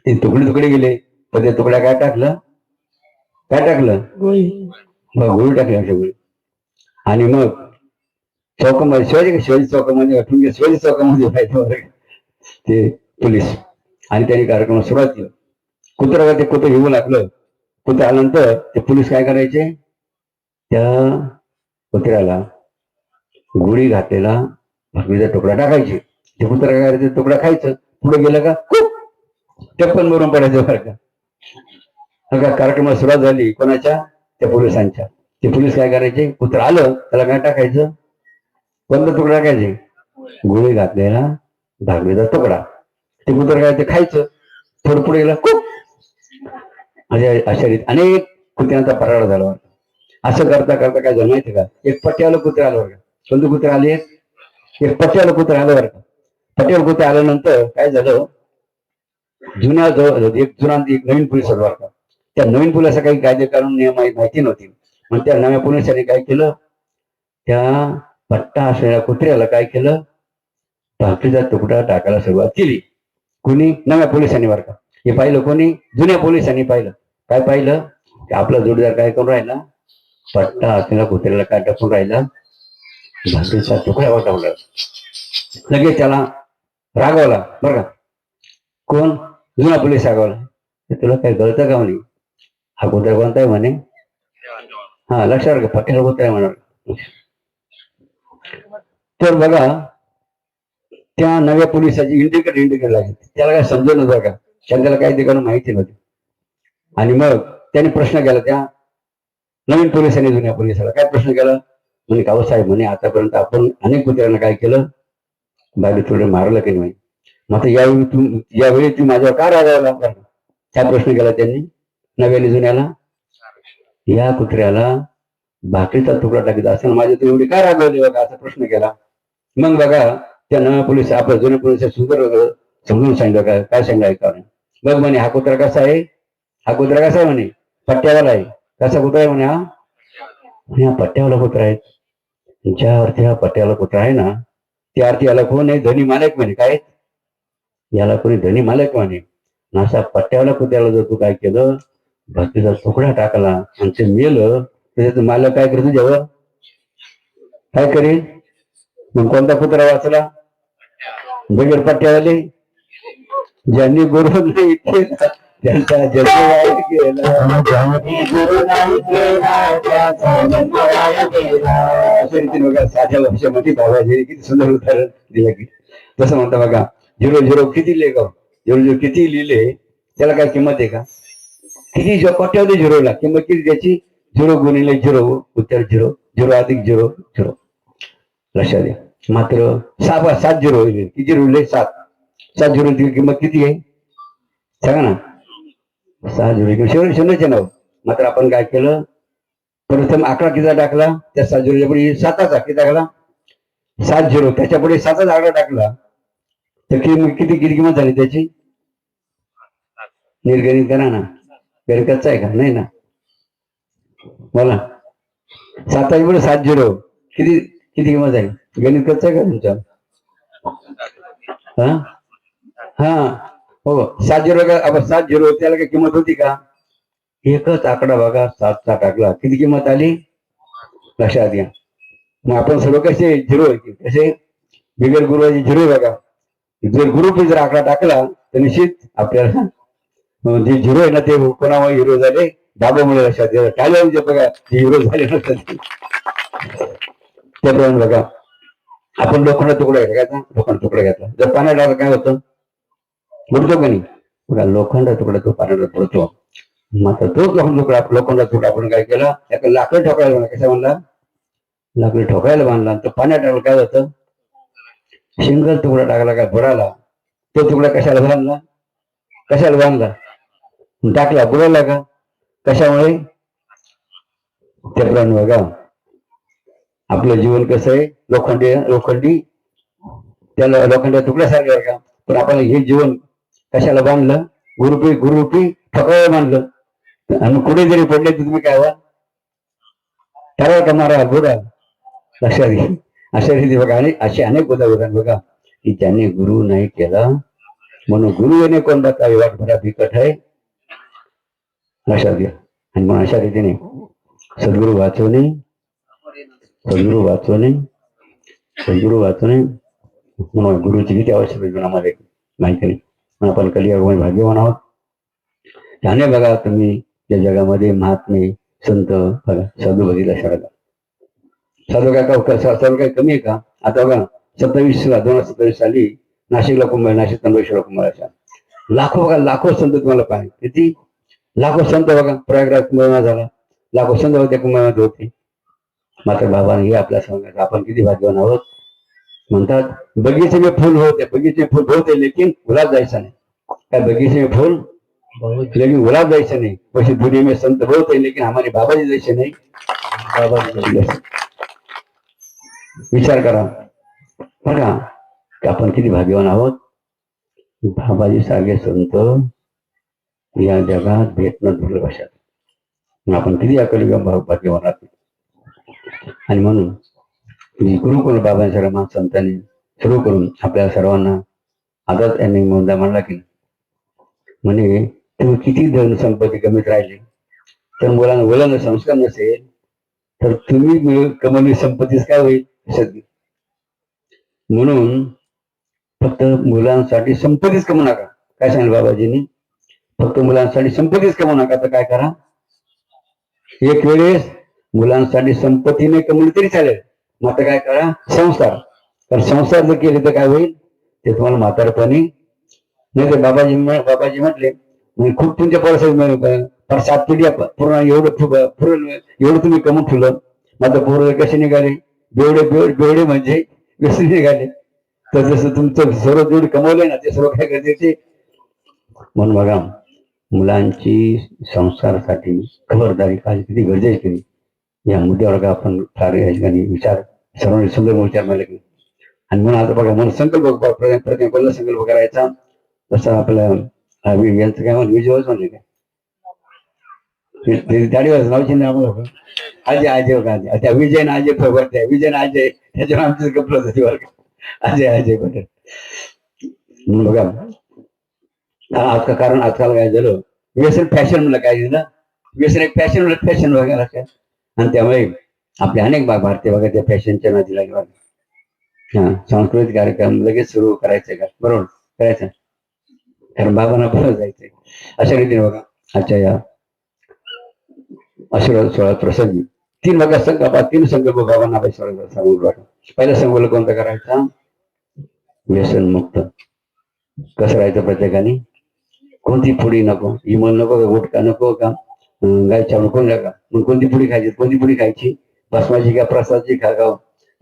ते तुकडे गेले. पण त्या तुकड्या काय टाकलं, गोळी टाकली आमच्या गोळी. आणि मग चौकामध्ये शिवाजी चौकामध्ये पाहिजे ते पोलीस. आणि त्यांनी कार्यक्रम सुरुवात केली. कुत्रा घेऊ लागलं. कुत्रा आल्यानंतर ते पोलीस काय करायचे, त्या कुत्र्याला गोळी घातलेला भाकरीचा तुकडा टाकायचे. ते कुत्रा काय करायचं, तुकडा खायचं. पुढे गेलं का टप्पन मरून पडायचं बरं का. कार्यक्रमाला सुरुवात झाली कोणाच्या, त्या पोलिसांच्या. ते पोलीस काय करायचे, कुत्रा आलं त्याला काय टाकायचं, कोणता तुकडा टाकायचे, गोळी घातलेला भाकरीचा तुकडा. ते कुत्रा काय ते खायचं. थोडं पुढे गेला खूप. अशा रीत अनेक कुत्र्यांचा पराडा झाला. असं करता करता काय झालं माहिती का, एक पट्ट्याला कुत्रा आलं बरं का. कोणतं कुत्रा आले, एक पट्ट्याला कुत्रा आलं बरं का. पट्ट्याला कुत्रा आल्यानंतर काय झालं, एक नवीन पोलीस होता बरं का. त्या नवीन पोलिसाला काही कायदे कानून नियम माहिती नव्हती. मग त्या नव्या पोलिसांनी काय केलं, त्या पट्टा असलेल्या कुत्र्याला काय केलं, भाकरीचा तुकडा टाकायला सुरुवात केली. कोणी, नव्या पोलिसांनी बरं का. हे पाहिलं कोणी, जुन्या पोलिसांनी पाहिलं. काय पाहिलं, की आपला जोडीदार काय करून राहिला, पट्टा असलेला कुत्र्याला काय टाकून राहिला, भाकरीचा तुकडा वाटवला. लगेच त्याला रागवला बरं का. कोण, जुना पोलीस रागवला. तुला काय कळतं का म्हणे, हा कुत्रा कोणता आहे म्हणे, लक्षात का, पट्ट्याला कुत्रा आहे म्हणा. तर बघा त्या नव्या पोलिसाची इंडिकेटर लागली. त्याला काय समजलं नव्हतं का, त्याला काय ते माहिती नव्हती. आणि मग त्याने प्रश्न केला त्या नवीन पोलिसांनी जुन्या पोलिसाला. काय प्रश्न केला म्हणे, काव साहेब म्हणे, आतापर्यंत आपण अनेक कुत्र्यांना काय केलं, बाहेर थोडे मारलं की नाही. मग यावेळी तू माझ्यावर का रागावला, काय प्रश्न केला त्यांनी नव्याने जुन्याला. या कुत्र्याला भाकरीचा तुकडा टाकीत असताना माझ्या तू एवढी काय रागवली बघा, असा प्रश्न केला. मग बघा त्यानं पोलीस आपल्या जुने पोलीस सुंदर समजून सांगितलं काय सांगितलं ऐकावं. बघ म्हणे हा कुत्रा कसा आहे, हा कुत्रा कसा आहे म्हणे, पट्ट्यावाला आहे. कसा कुत्रा आहे म्हणे हा, म्हणे हा पट्ट्यावाला कुत्रा आहे. ज्या अर्थी हा पट्ट्यावाला कुत्रा आहे ना, त्या अर्थी याला कोण आहे, धनी मालक म्हणे. काय याला कोणी धनी मालक म्हणे. असा पट्ट्यावाला कुत्र्याला जर तू काय केलं, भक्तीचा तुकडा टाकला आणि ते मेलं, त्याच्यात मालक काय करतो जेव्हा काय करेल. मग कोणता कुत्रा वाचला, बगैर पट्ट्यावाले. ज्यांनी गुरु नाही केला त्यांचा जन्म वाया गेला. ज्यांनी गुरु नाही केला त्याचा जन्म वाया गेला. अशा रीतीने बघा साध्या भाषेमध्ये बाबाजी किती सुंदर उदाहरण दिलं की. तसं म्हणता बघा, 0-0 किती लिहिले, 0-0 किती लिहिले त्याला काय किंमत आहे का. किती पट्ट्यावरती 0ला किंमत किती त्याची, 0 गुणिले 0 उत्तर 0, 0 अधिक 0 0. लक्षात द्या. मात्र 7 0 होईल. किती 0 उरले, 7 0ची किंमत किती आहे सांगा ना. 6 0 शून्याचे नाव. मात्र आपण काय केलं, प्रथम आकडा किती टाकला, त्या 7 0च्या पुढे 7चा किती टाकला, 7 0, त्याच्या पुढे 7चा आकडा टाकला तर किती किती किंमत झाली त्याची. निर्गणित करा ना, गणिताचा आहे का नाही ना. बोला 7च्या पुढे 7 0 किती किती किंमत झाली, गणित कच्चा आहे का तुमचा. हा हो 7 0 का, आपण 7 0 त्याला काही किंमत होती का. एकच आकडा बघा 7चा टाकला किती किंमत आली, लक्षात घ्या. मग आपण सर्व कसे 0 आहे कसे बिगर गुरुवाची 0 बघा. जर गुरुपी जर आकडा टाकला तर निश्चित आपल्याला जे 0 आहे ना ते कोणामुळे हिरो झाले, बाबामुळे. लक्षात घ्या. टाळ्या बघा हिरो झाले नसतात. त्याप्रमाणे बघा आपण लोखंड तुकडा घ्यायचा, लोखंड तुकडा घेतला जर पाण्यात टाकला काय होतं, बुडतो का नाही. बघा लोखंड तुकडा तो पाण्यात पडतो. मात्र तोच लोखंड तुकडा आपण काय केला, एका लाकड ठोकायला बांधला. कसा बांधला, लाकडी ठोकायला बांधला. तर पाण्यात टाकलं काय होतं, सिंगल तुकडा टाकला काय बुडाला. तो तुकडा कशाला बांधला, कशाला बांधला टाकला, बुडाला का, कशामुळे. त्याप्रमाणे बघा आपलं जीवन कसं आहे, लोखंडी त्याला लोखंडा तुकड्यासारखं का. पण आपण हे जीवन कशाला बांधलं, गुरुरूपी ठोकायला बांधलं. आणि कुठे जरी पडले तर तुम्ही काय व्हा, ठरवा का मारा बुडा. लक्षात घ्या. अशा रीती बघा. आणि असे अनेक उदाहरण बघा की ज्यांनी गुरु नाही केला म्हणून गुरु येणे कोणता काही वाट भरा बिकट आहे. लक्षात घ्या. आणि मग अशा रीतीने सद्गुरु वाचवणे, सद्गुरु वाचवणे, सद्गुरु वाचवणे म्हणून गुरुची किती आवश्यक आहे आम्हाला माहिती नाही. पण आपण कलियुगामध्ये भाग्यवान आहोत. त्याने बघा तुम्ही या जगामध्ये महात्मे संत बघा, साधू बघितला शाळा. साधू काय सर्व काही कमी आहे का. आता बघा 2027 साली नाशिकला कुंभ, नाशिक त्र्यंबकेश्वरला कुंभाला लाखो बघा, लाखो संत तुम्हाला पाहिजे. किती लाखो संत बघा. प्रयागराज कुंभमेळा झाला, लाखो संत त्या कुंभमेळ्यात होते. मात्र बाबाने हे आपल्या सांगायचं आपण किती भाग्यवान आहोत. म्हणतात बगीचे में फूल होते, बगीचे में फूल बहुत है लेकिन गुलाब जायचा नाही. काय बगीचे में फूल लेकिन गुलाब जायचं नाही. वैसे दुनिया में संत बहुत है लेकिन हमारे बाबाजी जैसे नाही. बाबाजी विचार करा बघा की आपण किती भाग्यवान आहोत. बाबाजी सारखे संत या जगात भेटणं दुर्लभ अशात. आपण किती अकल भाग्यवान आहोत. आणि म्हणून गुरु करून बाबांच्या मा संतांनी सुरू करून आपल्या सर्वांना आदत यांनी मुद्दा मांडला की म्हणे तुम्ही किती धन संपत्ती कमीत राहिली तर मुलांना संस्कार नसेल तर तुम्ही कमवली संपत्तीच काय होईल. म्हणून फक्त मुलांसाठी संपत्तीच कमवू नका. काय सांगितलं बाबाजींनी, फक्त मुलांसाठी संपत्तीच कमवू नका. तर काय करा, एक वेळेस मुलांसाठी संपत्ती नाही कमवली तरी चालेल, मात्र काय करा संस्कार. कारण संस्कार जर केले तर काय होईल, ते तुम्हाला म्हातारपणी नाही. तर बाबाजी म्हटले खूप तुमच्या परिसर 7 पिढ्या पूर्ण एवढं तुम्ही कमवून ठेवलं. मात्र पोरं कसे निघाले, बेवडे म्हणजे व्यसन निघाले. तर जसं तुमचं सर्व जेवढे कमवले ना ते सर्व काय गरजेचे. म्हणून बघा मुलांची संस्कारासाठी खबरदारी काळजी किती गरजेची केली. या मुद्द्यावर का आपण कार्य या ठिकाणी विचार सर्वांनी सुंदर विचार मांडले की आणि म्हणून आता बघा म्हणून संकल्प प्रत्येक कोणता संकल्प करायचा तसं आपलं यांचं काय म्हणून विजयच म्हणले काय गाडीवर नावची नाव अजय अजय बघा अजय त्या विजयन अजय फवरते विजयन अजय त्याच्यावर आमचं गप्पलं होती बरं का अजय अजय पटेल म्हणून बघा आज कारण आजकाल काय झालं व्यसन फॅशन म्हणलं काय झालं व्यसन एक फॅशन म्हणलं फॅशन वगैरे काय आणि त्यामुळे आपले अनेक भाग भारतीय बघा त्या फॅशनच्या नादी लागले बघा हा सांस्कृतिक कार्यक्रम लगेच सुरू करायचंय का बरोबर करायचं कारण बाबांना परत जायचंय अशा रीतीने बघा आजच्या या आशीर्वाद सोहळा प्रसंगी तीन बघा संकल्प तीन संकल्प बाबांना सांगून बघा पहिला संकल्प कोणता करायचा व्यसन मुक्त कसं राहायचं प्रत्येकाने कोणती पुडी नको इमल नको का गुटखा नको का गायच्या नको नका मग कोणती पुडी खायची कोणती पुडी खायची भस्माची का प्रसादची खा का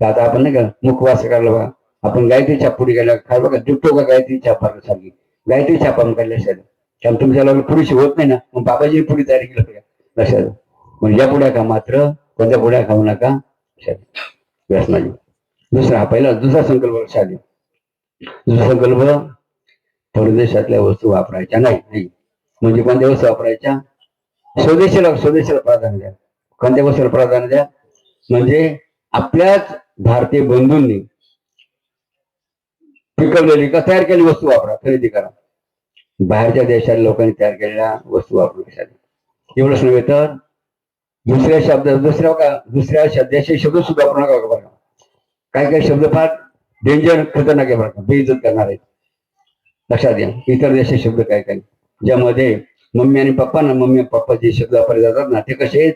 आता आपण नाही का मुखवास काढला बघा आपण गायत्री छाप पुडी खायला खाय बघा जुटतो का गायत्री छाप सारखी गायत्री छाप आपण काढल्या असेल कारण तुमच्या पुढीशी होत नाही ना मग बाबाजी पुढी तयारी केली पाहिजे लक्षात म्हणजे या पुढ्या खा मात्र कोणत्या पुढ्या खाऊ नका व्यसनाची दुसरा हा पहिला दुसरा संकल्प लक्षात दुसरा संकल्प परदेशातल्या वस्तू वापरायच्या नाही म्हणजे कोणत्या वस्तू वापरायच्या स्वदेशीला प्राधान्य द्या कोणत्या वस्तूला प्राधान्य द्या म्हणजे आपल्याच भारतीय बंधूंनी पिकवलेली का तयार केलेली वस्तू वापरा खरेदी करा बाहेरच्या देशात लोकांनी तयार केलेल्या वस्तू वापरू एवढंच नव्हे तर दुसऱ्या शब्दाचे शब्द सुद्धा वापरू नका बघा काही शब्द फार डेंजर खतरनाक आहे बरं का बेइज्जत करणार आहेत लक्षात घ्या इतर देशाचे शब्द काय ज्यामध्ये मम्मी आणि पप्पा जे शब्द वापरले जातात ना ते कसे आहेत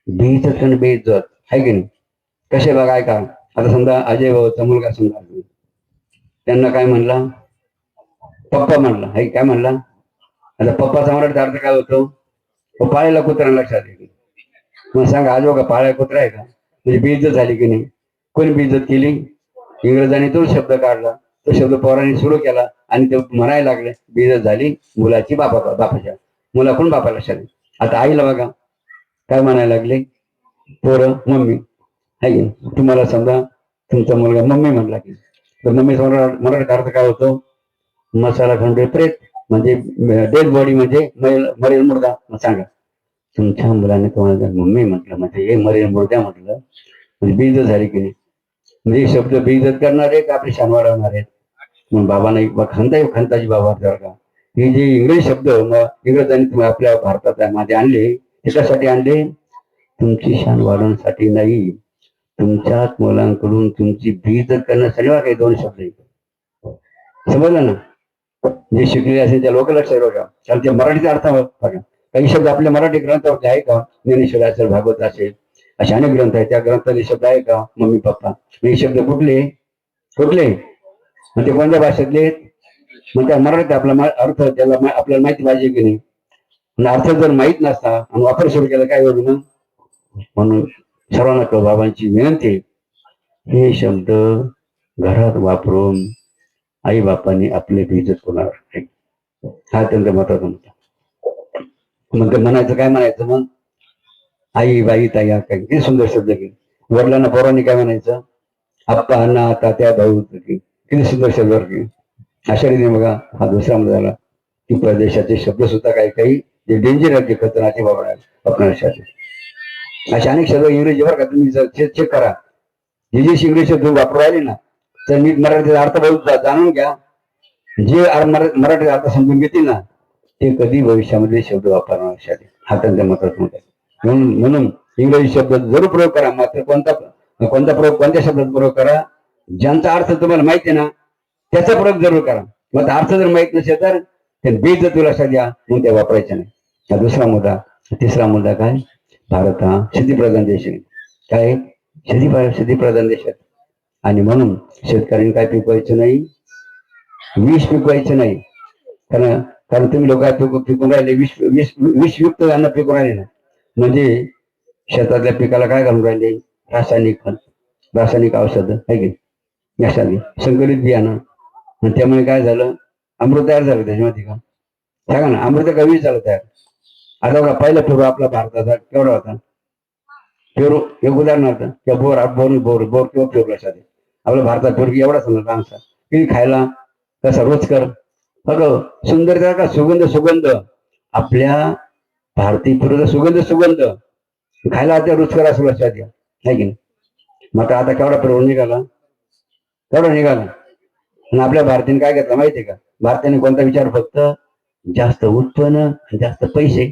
बेइज्जत आणि बेइज्जत आहे की नाही कसे बघा ऐका आता समजा अजय भाऊचा मुलगा समजा त्यांना काय म्हणला पप्पा म्हणला आहे काय म्हणला आता पप्पाचा मराठी अर्थ काय होतो पाळायला कुत्रा लक्षात आहे मग सांगा आज बघा पाळायला कुत्रा आहे का म्हणजे बेइज्जत झाली की नाही कोणी बेइज्जत केली इंग्रजांनी तो शब्द काढला तो शब्द पोरांनी सुरू केला आणि ते म्हणायला लागले बेइज्जत झाली मुलाची बापाच्या मुलाकडून बापाला शाळेत आता आईला बघा काय म्हणायला लागले पोरं मम्मी आहे तुम्हाला समजा तुमचा मुलगा मम्मी म्हणला की तर मम्मीचा मराठी अर्थ काय होतो मसाला खंडे प्रेत म्हणजे डेड बॉडी म्हणजे मरेल मुर्दा मग सांगा तुमच्या मुलाने तुम्हाला मम्मी म्हटलं म्हणजे हे मरेल मुर्द्या म्हटलं म्हणजे बेइज्जत झाली की नाही म्हणजे शब्द बेइज्जत करणार आहेत आपले शान वाढवणार आहेत मग बाबांना एक खंताची बाबा जर का हे जे इंग्रजी शब्द इंग्रजांनी तुम्ही आपल्या भारतात मध्ये आणले त्याच्यासाठी आणले तुमची शान वाढवण्यासाठी नाही तुमच्याच मुलांकडून तुमची बेइज्जत करण्यासाठी काही दोन शब्द समजलं ना जे शिकलेले असेल त्या लोक लक्षात बघा कारण ते मराठीचा अर्थ बघा काही शब्द आपल्या मराठी ग्रंथावरती आहे का ज्ञानेश्वर असेल भागवत असेल असे अनेक ग्रंथ आहेत त्या ग्रंथाचे शब्द आहे का मम्मी पप्पा हे शब्द कुठले मग ते कोणत्या भाषेतले मग त्या मराठीत आपला अर्थ त्याला आपल्याला माहिती पाहिजे की नाही अर्थ जर माहीत नसता आणि वापर सुरू केला काय होईल मग म्हणून सर्वांना बाबांची विनंती हे शब्द घरात वापरून आई बापांनी आपले बेइज्जत होणार हा अत्यंत महत्वाचा मुद्दा मग ते म्हणायचं काय म्हणायचं मग आई बाई ताई काय किती सुंदर शब्द की वडिलांना पोरांनी काय म्हणायचं आप्पा अण्णा तात्या भाऊ किती सुंदर शब्द की अशा रीतीने बघा हा दुसरा मुद्दा झाला की परदेशाचे शब्द सुद्धा काही जे डेंजर आहेत खतरनाके वापरण्यासाठी असे अनेक शब्द इंग्रजी बरं का तुम्ही चेक करा जे इंग्रजी शब्द वापरू राहिले ना तर नीट मराठीचा अर्थ जाणून घ्या जे मराठीचा अर्थ समजून घेतील ना ते कधी भविष्यामध्ये शब्द वापरणार हा त्यांचा महत्वाचा मुद्दा आहे म्हणून इंग्रजी शब्द जरूर प्रयोग करा मात्र कोणत्या शब्दात प्रयोग करा ज्यांचा अर्थ तुम्हाला माहिती आहे ना त्याचा प्रयोग जरूर करा मग अर्थ जर माहित नसेल तर ते बेइज्जत लक्षात द्या मग ते वापरायचे नाही हा दुसरा मुद्दा तिसरा मुद्दा काय भारत हा शेतीप्रधान देश आहे काय शेतीप्रधान देश आहे आणि म्हणून शेतकऱ्यांनी काय पिकवायचं नाही विष पिकवायचं नाही कारण तुम्ही लोक पिकून राहिले विषयुक्त अन्न पिकून राहिले ना म्हणजे शेतातल्या पिकाला काय घालून राहिले रासायनिक औषध आहे की यासाठी संकलित बियाणं आणि त्यामुळे काय झालं अमृत तयार झालं त्याच्यामध्ये का सांगा ना अमृत का विष झालं तयार आता बघा पहिला पेरू आपला भारताचा केवढा होता पेरू एक उदाहरणार्थ किंवा बोर किंवा पेरू लक्षात आपल्या भारतात पूर्वी एवढा समजा आमचा किती खायला कसा रोजकर बघ सुंदर का सुगंध आपल्या भारतीय पूर्वीचा सुगंध खायला आता रुचकर असं लक्षात घ्या नाही की नाही. मग आता केवढा प्रभाव निघाला आणि आपल्या भारतीने काय घेतलं माहितीये का भारताने कोणता विचार फक्त जास्त उत्पन्न आणि जास्त पैसे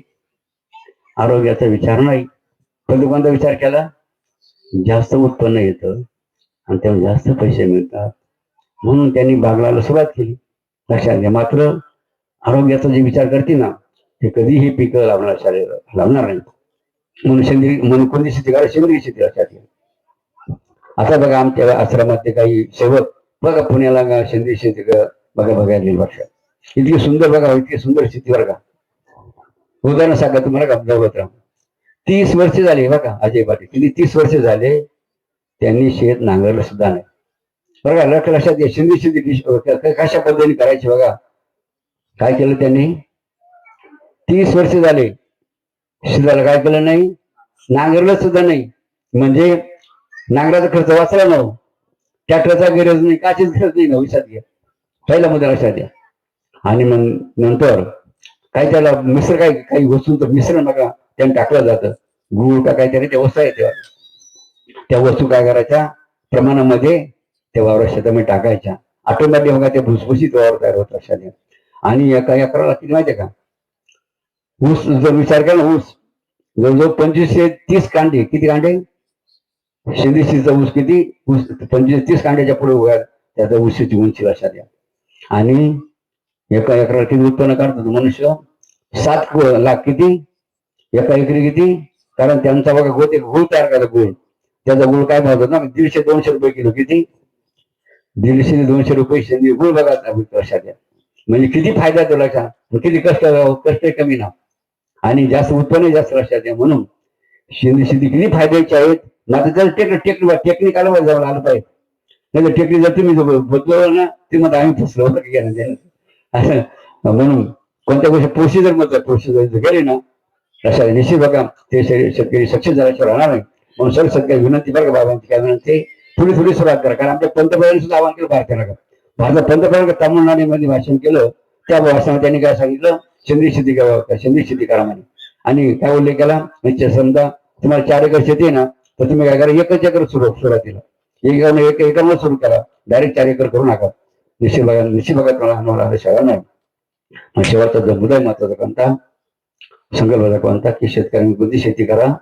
आरोग्याचा विचार नाही पण कोणता विचार केला जास्त उत्पन्न येतं आणि त्यामुळे जास्त पैसे मिळतात म्हणून त्यांनी बागलाला सुरुवात केली लक्षात घ्या मात्र आरोग्याचा जे विचार करते ना ते कधीही पिकं लावणार नाही म्हणून कोणती शेती करा सेंद्रिय शेती लक्षात घ्या आता बघा आमच्या आश्रमातले काही सेवक बघा पुण्याला सेंद्रिय शेती बघायला वर्ष इतकी सुंदर बघा इतकी सुंदर शेती बरं का उदाहरण सांगा तुम्हाला का गौरवराव 30 वर्ष झाली बघा अजय पाटील किती 30 वर्ष झाले त्यांनी शेत नांगरलं सुद्धा नाही बघा लक्षात सेंद्रिय शेती कशा पद्धतीने करायची बघा काय केलं त्यांनी 30 वर्ष झाले शेताला काय केलं नाही नांगरलं सुद्धा नाही म्हणजे नांगराचा खर्च वाचला ना ट्रॅक्टरचा गरज नाही काचीच गरज नाही ना विचार घ्या पहिला मुद्दा लक्षात घ्या आणि मग नंतर काय त्याला मिश्र काही वस्तूंचं मिश्रण बघा त्याने टाकलं जातं गुळ का काहीतरी त्या वस्तू आहे त्या वस्तू काय करायच्या प्रमाणामध्ये त्या वावरात शेतामध्ये टाकायच्या ऑटोमॅटिक बघा ते भुसभुशीत वावर तयार होत लक्षात घ्या आणि एका एकराला किती माहितीये का ऊस जर विचार केला ऊस जवळजवळ 25 ते 30 कांडे किती कांडे शेंदीशीचा ऊस किती ऊस 25 ते 30 कांड्याच्या पुढे उभ्या त्याचा ऊसाची उंची लक्षात घ्या आणि एका एकराला किती उत्पन्न काढतो मनुष्य 7 लाख किती एका एकरी किती कारण त्यांचा बघा गुळ तयार करा गुळ त्याचा गुळ काय भाव ना 150-200 रुपये किलो किती 150 ते 200 रुपये शेंदी गुळ बघा लक्षात घ्या म्हणजे किती फायदा तो लक्षात किती कष्ट कमी ना आणि जास्त उत्पन्न जास्त लक्षात घ्या म्हणून शेंदी किती फायद्याचे आहेत मात्र त्याला टेक्निक आलं जावं आलं पाहिजे नाही तर टेक्निक जर तुम्ही बदलवलं ना ते मग आम्ही फसलो म्हणून कोणत्या गोष्टी प्रोसिजर गेले ना लक्षात निश्चित बघा ते शेतकरी सक्सेस झाल्याशिवाय राहणार नाही म्हणून सर्व शेतकरी विनंती बघा बाबांची काय विनंती थोडी सुरुवात करा कारण आमच्या पंतप्रधानांनी सुद्धा आवाहन केलं भारताला भारतात पंतप्रधान तामिळनाडूमध्ये भाषण केलं त्या भाषणात त्यांनी काय सांगितलं सेंद्रिय शेती करा म्हणे आणि काय उल्लेख केला म्हणजे समजा तुम्हाला 4 एकर शेती आहे ना तर तुम्ही काय करा 1 एकर सुरुवातीला एक एकरला सुरू करा डायरेक्ट 4 एकर करू नका निश्चित बघा तुम्हाला आम्हाला शाळा नाही शेवटचा जो मुद्दा महत्वाचा कोणता संकल्पना कोणता की शेतकऱ्यांनी कोणती शेती करा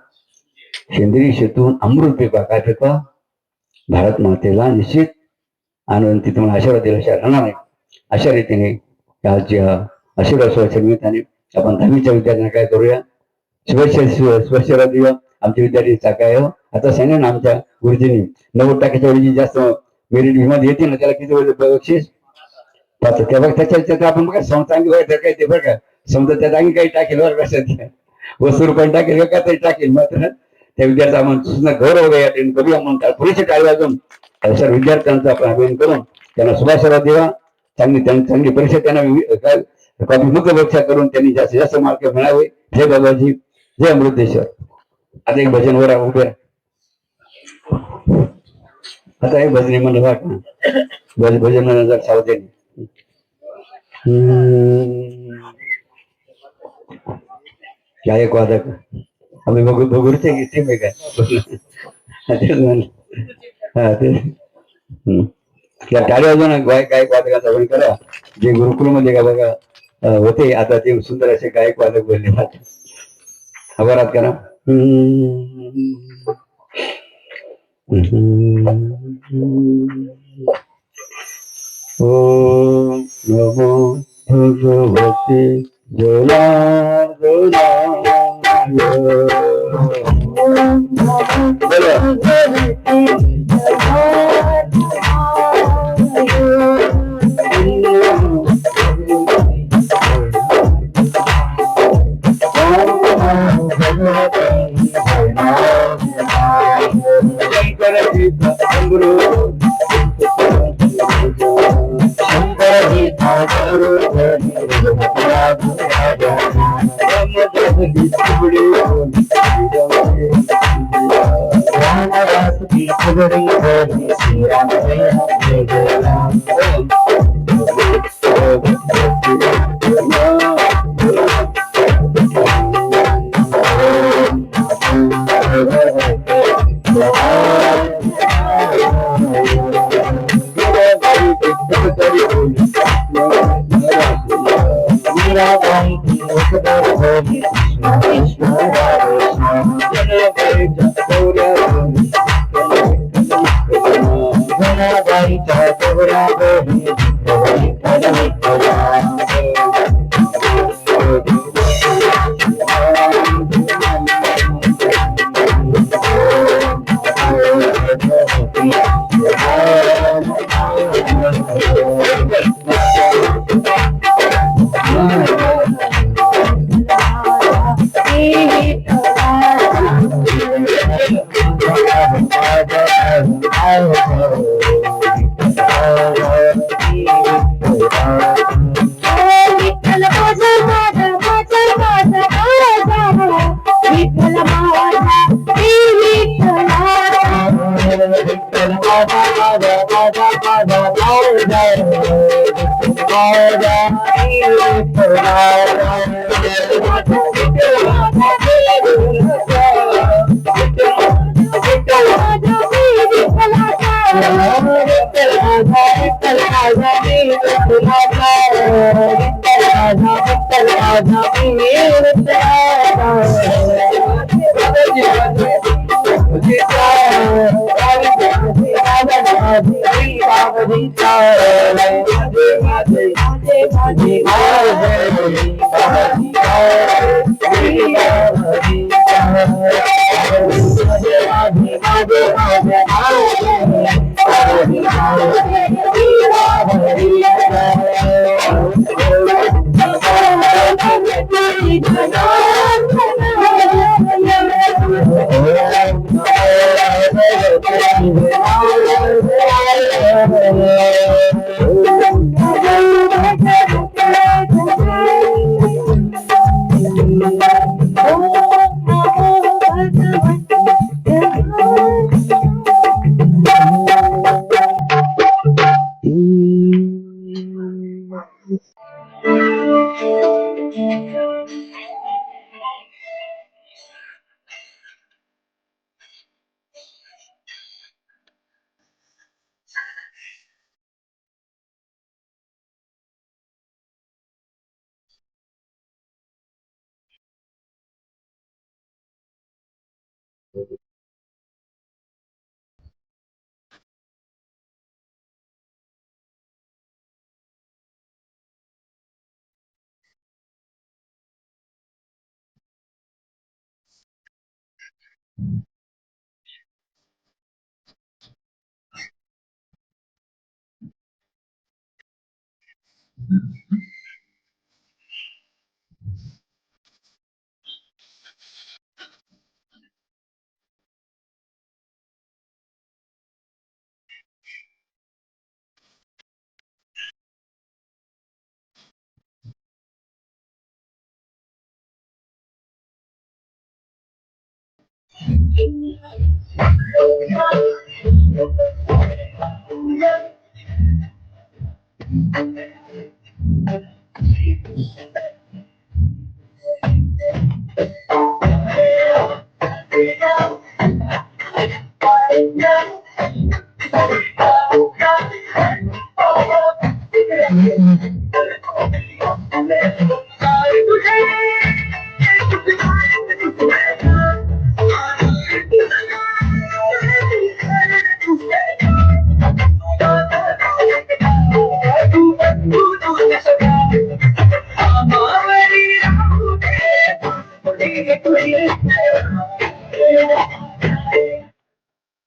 सेंद्रिय शेतीतून अमृत पिका काय पिका भारत मातेला निश्चित आनंद ती तुम्हाला आशीर्वाद दिल्याशिवाय राहणार नाही अशा रीतीने आजच्या आशीर्वाद सोहळ्याच्या निमित्ताने आपण 10वीच्या विद्यार्थ्यांना काय करूया स्वच्छता देऊया आमचे विद्यार्थी काय आता सांगा ना आमच्या गुरुजींनी 90% वेळी जास्त मेरिट मध्ये येते ना त्याला किती वेळ बक्षीस त्याच्या आपण बघा चांगली बघा काय ते बघा समजा त्यात आणखी काही टाकेल बरं कशात वस्तू रुपये टाकेल का तरी टाकेल मात्र त्या विद्यार्थ्या आपण गौरव अटेंड करूया म्हणून पुरेसे टाळी वाजून अशा विद्यार्थ्यांचं आपण अभिनंदन करून त्यांना शुभाशीर्वाद देवा चांगली परीक्षा त्यांना कॉपी मुक्त परीक्षा करून त्यांनी जास्तीत जास्त मार्क मिळावे जय बाबाजी जय अमृतेश्वर आता एक भजन वर उभे आता एक भजनी म्हणलं बघ भजन जर सावधानी गायक वादक आम्ही बघूचे की ते काय हा ते टाळी वाजवून गायक वादकाचा वय करा जे गुरुकुलमध्ये का बघा होते आता ते सुंदर असे गायक वादक बोलले खबरात करा ओम नमो भगवते सुखी सगळी भली श्रीराम जय जय जय राम मीराबाई की एकदार भोगी कृष्ण जनाबाईच्या गौरा भोगी